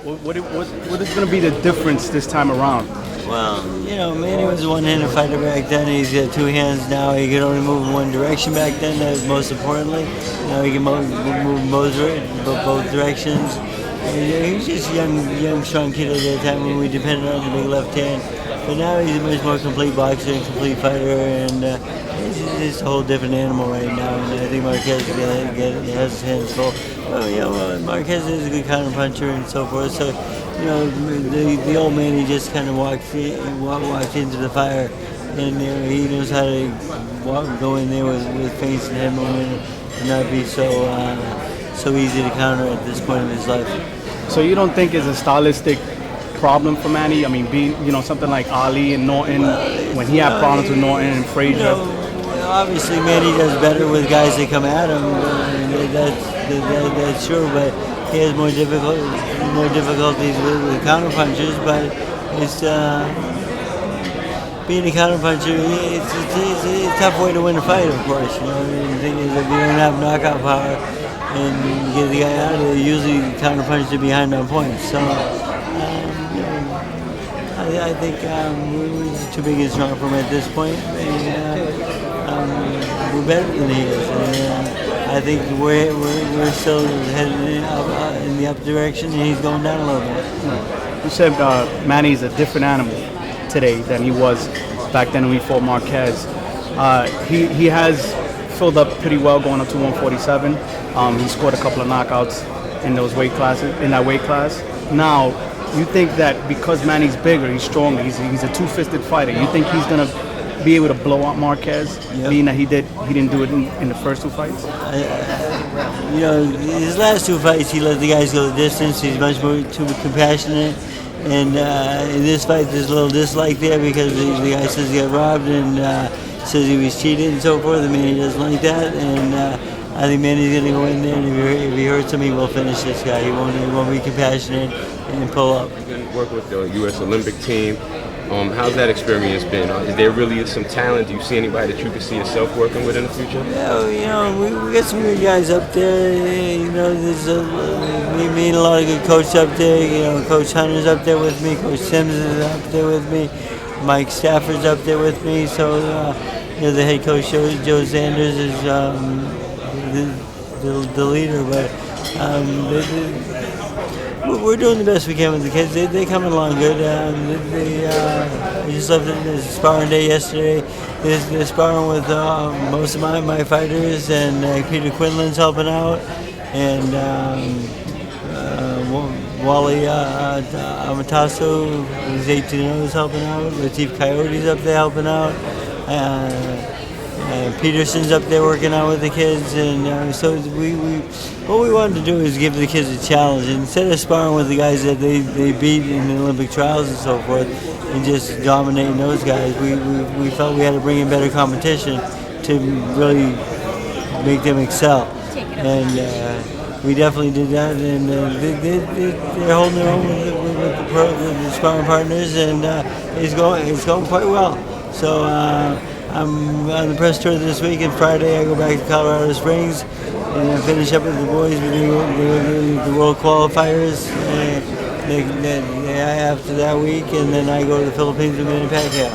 What is going to be the difference this time around? Well, Manny was a one-handed fighter back then. He's got two hands now. He could only move in one direction back then. Most importantly, he can move both directions. And, he was just a young, strong kid at that time when we depended on the big left hand. But now he's a much more complete boxer and complete fighter, and he's just a whole different animal right now. And I think Marquez has his hands full. Well, Marquez is a good counter puncher and so forth. So, the old man, he just kind of walked into the fire, and he knows how to go in there with feints and head movement and not be so easy to counter at this point in his life. So you don't think it's a stylistic problem for Manny? I mean, being something like Ali and Norton, when he had problems with Norton and Frazier. Obviously Manny does better with guys that come at him. That's true, but he has more difficulties with counter punchers. But it's being a counter puncher. It's a tough way to win a fight, of course. The thing is, if you don't have knockout power and you get the guy out of there, usually counter punches are behind on points. So I think we're too big and strong for him at this point. We're better than he is. I think we're still heading in the up direction, and he's going down a little bit. You said Manny's a different animal today than he was back then when we fought Marquez. He has filled up pretty well going up to 147. He scored a couple of knockouts in that weight class. Now, you think that because Manny's bigger, he's stronger, he's a two-fisted fighter, you think he's gonna be able to blow out Marquez, being that he didn't do it in the first two fights? His last two fights, he let the guys go the distance. He's much more too compassionate. And in this fight, there's a little dislike there because the guy says he got robbed and says he was cheated and so forth. I mean, he doesn't like that. And I think Manny's going to go in there, and if he hurts him, he will finish this guy. He won't be compassionate and pull up. You're going to work with the U.S.Olympic Team. How's that experience been? Is there really some talent? Do you see anybody that you can see yourself working with in the future? Yeah, we got some good guys up there. There's me and a lot of good coaches up there. Coach Hunter's up there with me. Coach Sims is up there with me. Mike Stafford's up there with me. So, the head coach Joe Sanders is the leader. But we're doing the best we can with the kids. They're coming along good. We just left the sparring day yesterday. They're sparring with most of my fighters, and Peter Quinlan's helping out, and Wally Amataso, who's 18-0, is helping out. Latif Coyote's up there helping out. Peterson's up there working out with the kids, and so what we wanted to do is give the kids a challenge. Instead of sparring with the guys that they beat in the Olympic trials and so forth, and just dominating those guys, we felt we had to bring in better competition to really make them excel. And we definitely did that, and they're holding their own with the sparring partners, and it's going quite well. So I'm on the press tour this week, and Friday I go back to Colorado Springs and I finish up with the boys. We do the world qualifiers after that week, and then I go to the Philippines with Manny Pacquiao.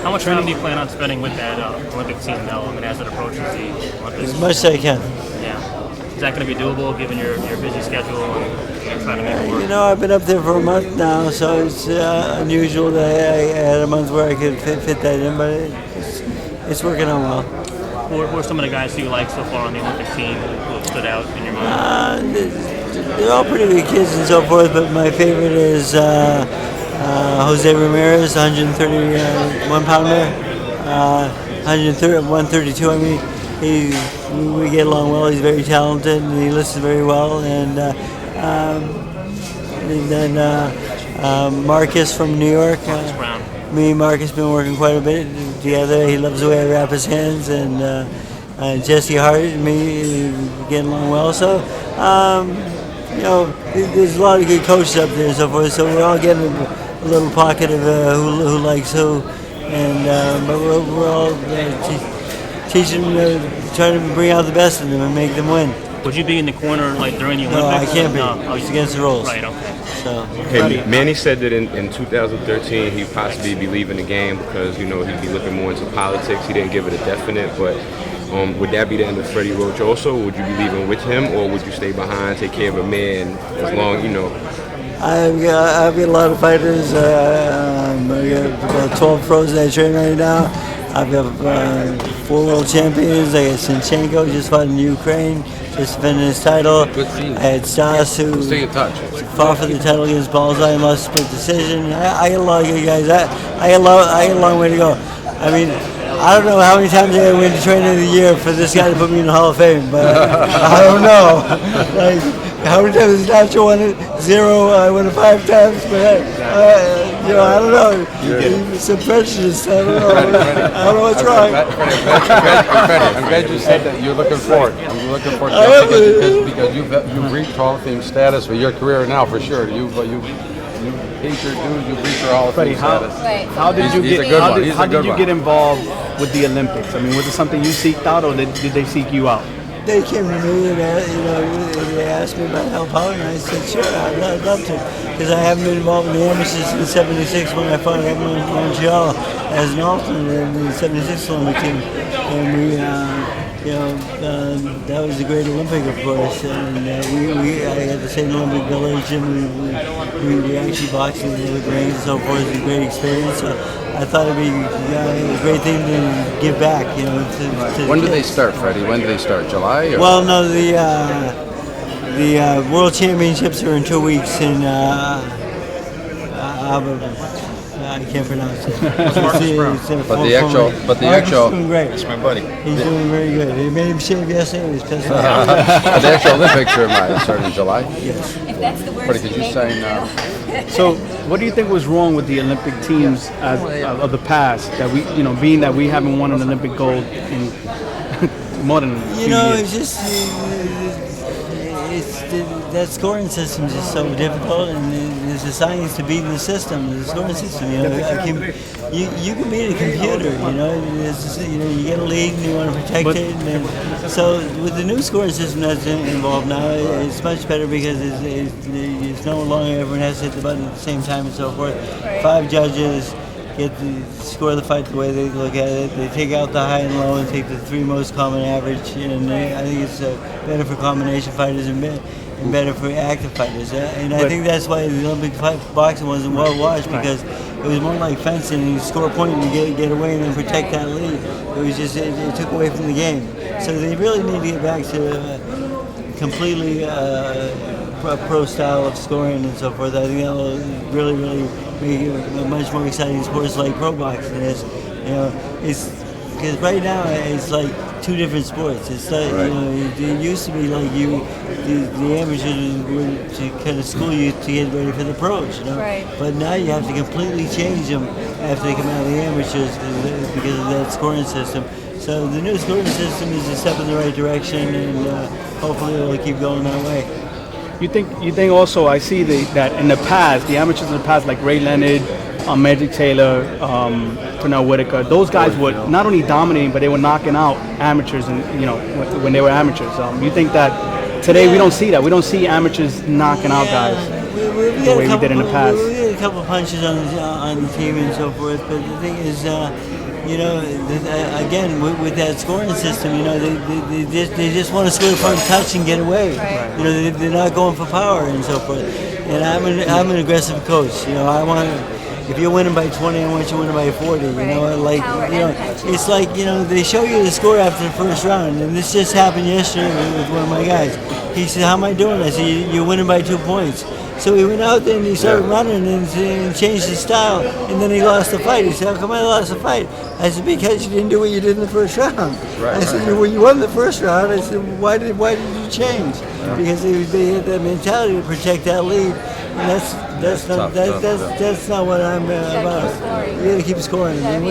How much time do you plan on spending with that Olympic team now? As it approaches the Olympics? As much as I can. Yeah. Is that going to be doable given your busy schedule and trying to make it work? I've been up there for a month now, so it's unusual that I had a month where I could fit that in, but it's working out well. Who are some of the guys you like so far on the Olympic team who have stood out in your mind? They're all pretty good kids and so forth, but my favorite is Jose Ramirez, 131-pounder, 132. I mean, we get along well. He's very talented, and he listens very well. And then Marquez from New York. Me and Marcus been working quite a bit together. He loves the way I wrap his hands, and Jesse Hart and me getting along well. So, there's a lot of good coaches up there and so forth. So we're all getting a little pocket of who likes who, and but we're all teaching them, trying to bring out the best in them and make them win. Would you be in the corner during the Olympics? No, I can't be. No. It's against the rules. Right. Okay. So. Okay, Manny said that in 2013 he'd possibly be leaving the game because he'd be looking more into politics. He didn't give it a definite, but would that be the end of Freddie Roach also? Would you be leaving with him, or would you stay behind, take care of a man as long, I've got a lot of fighters. I've got about 12 pros that I train right now. I've got 4 world champions. I got Sinchenko, just fought in Ukraine, just defended his title. I had Stas, who fought for the title against Balzai and lost split decision. I got a lot of good guys. I got a long way to go. I mean, I don't know how many times I win the Trainer of the Year for this guy to put me in the Hall of Fame, but I don't know. Like, how many times has Nacho won it? 0. I won it 5 times, but I don't know. It's a prejudice. I don't know. I don't know what's wrong. Freddie, I'm glad you said that you're looking for it. You're looking for it because you've reached Hall of Fame status for your career now, for sure. You paid your dues. You reached your Hall of Fame status. How did you get involved with the Olympics? I mean, was it something you seeked out, or did they seek you out? They came to me and they asked me about help out, and I said, sure, I'd love to, because I haven't been involved in the amateurs since '76 when I fought in Montreal as an alternate in the '76 Olympic team, and we, that was a great Olympic, of course, and I had the same Olympic village, and we actually boxed in the rings and so forth. It was a great experience. So I thought it'd be a great thing to give back, to when did they start, Freddie? When did they start? July? Or? Well, no, the World Championships are in 2 weeks in I can't pronounce it. But the actual, doing great. That's my buddy. He's doing very good. He made him shave yesterday. He was pissed off. But the actual Olympics are starting in July. Yes. If that's the worst, Freddie, could you sign? So, what do you think was wrong with the Olympic teams of the past? That we, being that we haven't won an Olympic gold in more than a few years. It's just that scoring system is just so difficult, and there's a science to beating the system, the scoring system. You can beat a computer. You get a lead and you want to protect it. And so with the new scoring system that's involved now, it's much better because it's no longer everyone has to hit the button at the same time and so forth. 5 judges get to score the fight the way they look at it. They take out the high and low and take the 3 most common average. And I think it's better for combination fighters and better for active fighters. And I think that's why the Olympic boxing wasn't well watched, because it was more like fencing, and you score a point and you get away and then protect that lead. It was just, it took away from the game. So they really need to get back to completely pro style of scoring and so forth. I think that will really make it a much more exciting sports like pro boxing is. It's because right now it's like 2 different sports. It's like it used to be like the amateurs were to kind of school you to get ready for the pros, Right. But now you have to completely change them after they come out of the amateurs because of that scoring system. So the new scoring system is a step in the right direction, and hopefully it will keep going that way. You think also, I see that in the past, the amateurs in the past, like Ray Leonard, Magic Taylor, Pernell Whitaker, those guys were not only dominating, but they were knocking out amateurs, and when they were amateurs. You think that today we don't see that? We don't see amateurs knocking out guys the way we did in the past. We had a couple of punches on the team and so forth, but the thing is, again, with that scoring system, they just want to score from touch and get away. Right. They're not going for power and so forth. And I'm an aggressive coach. I want to. If you're winning by 20, I want you winning by 40. It's like they show you the score after the first round, and this just happened yesterday with one of my guys. He said, "How am I doing?" I said, "You're winning by 2 points." So he went out there and he started running and changed his style, and then he lost the fight. He said, "How come I lost the fight?" I said, "Because you didn't do what you did in the first round." I said, "Well, you won the first round." I said, "Why did you change?" Because they had that mentality to protect that lead, and that's not what I'm about. You got to keep scoring. And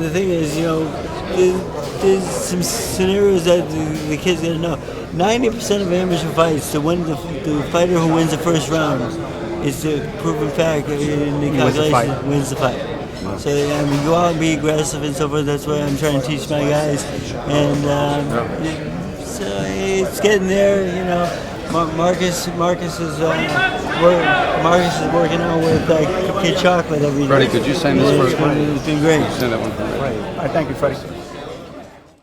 the thing is, there's some scenarios that the kids got to know. 90% of amateur fights, the fighter who wins the first round is the proven fact in the calculation wins the fight. So go out and be aggressive and so forth. That's what I'm trying to teach my guys, and so it's getting there. Marcus is Marcus is working out with Kid Chocolate every day. Freddie, could you send this for? It's been great. Send that one for me. All right, thank you, Freddie.